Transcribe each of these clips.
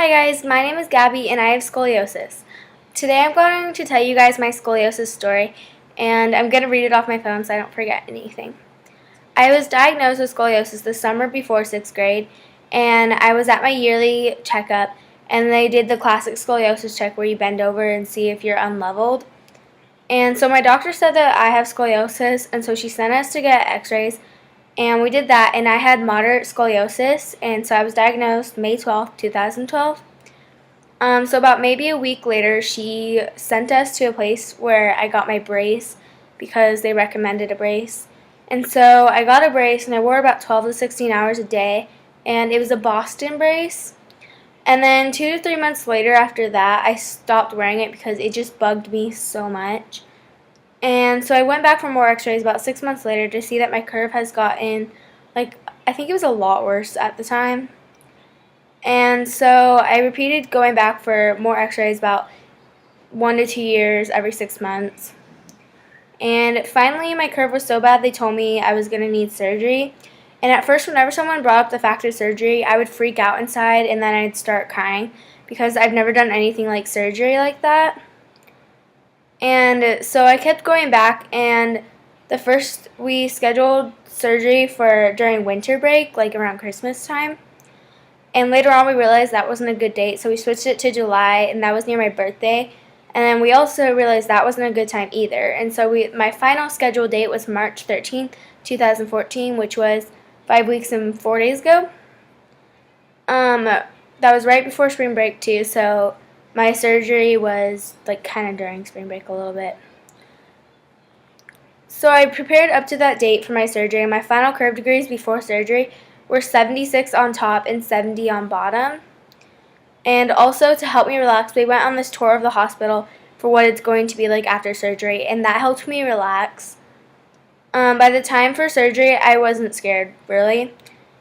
Hi guys, my name is Gabi and I have scoliosis. Today I'm going to tell you guys my scoliosis story, and I'm going to read it off my phone so I don't forget anything. I was diagnosed with scoliosis the summer before 6th grade, and I was at my yearly checkup, and they did the classic scoliosis check where you bend over and see if you're unleveled. And so my doctor said that I have scoliosis, and so she sent us to get x-rays, and we did that, and I had moderate scoliosis, and so I was diagnosed May 12th, 2012. So about maybe a week later, she sent us to a place where I got my brace because they recommended a brace. And so I got a brace, and I wore about 12 to 16 hours a day, and it was a Boston brace. And then 2 to 3 months later after that, I stopped wearing it because it just bugged me so much. And so I went back for more x-rays about 6 months later to see that my curve has gotten, I think it was a lot worse at the time. And so I repeated going back for more x-rays about 1 to 2 years every 6 months. And finally my curve was so bad they told me I was going to need surgery. And at first, whenever someone brought up the fact of surgery, I would freak out inside and then I'd start crying because I've never done anything like surgery like that. And so I kept going back, and we scheduled surgery for during winter break, like around Christmas time. And later on we realized that wasn't a good date, so we switched it to July, and that was near my birthday. And then we also realized that wasn't a good time either. And so my final scheduled date was March 13th, 2014, which was 5 weeks and 4 days ago. That was right before spring break too, so my surgery was kind of during spring break a little bit. So I prepared up to that date for my surgery, and my final curve degrees before surgery were 76 on top and 70 on bottom. And also, to help me relax, we went on this tour of the hospital for what it's going to be like after surgery, and that helped me relax. By the time for surgery, I wasn't scared, really.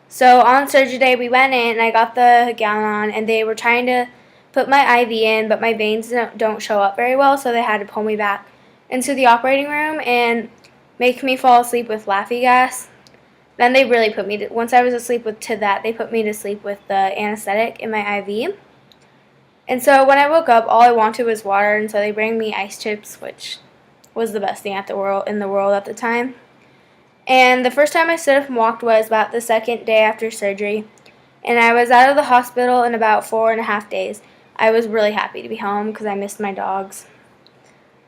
So on surgery day, we went in, and I got the gown on, and they were trying to put my IV in, but my veins don't show up very well, so they had to pull me back into the operating room and make me fall asleep with laffy gas. Then they really put me to, once I was asleep they put me to sleep with the anesthetic in my IV. And so when I woke up, all I wanted was water, and so they bring me ice chips, which was the best thing in the world at the time. And the first time I stood up and walked was about the second day after surgery, and I was out of the hospital in about 4.5 days. I was really happy to be home because I missed my dogs.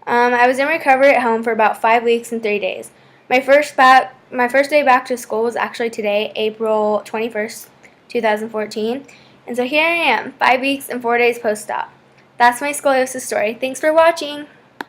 I was in recovery at home for about 5 weeks and 3 days. My first day back to school was actually today, April 21st, 2014. And so here I am, 5 weeks and 4 days post-op. That's my scoliosis story. Thanks for watching.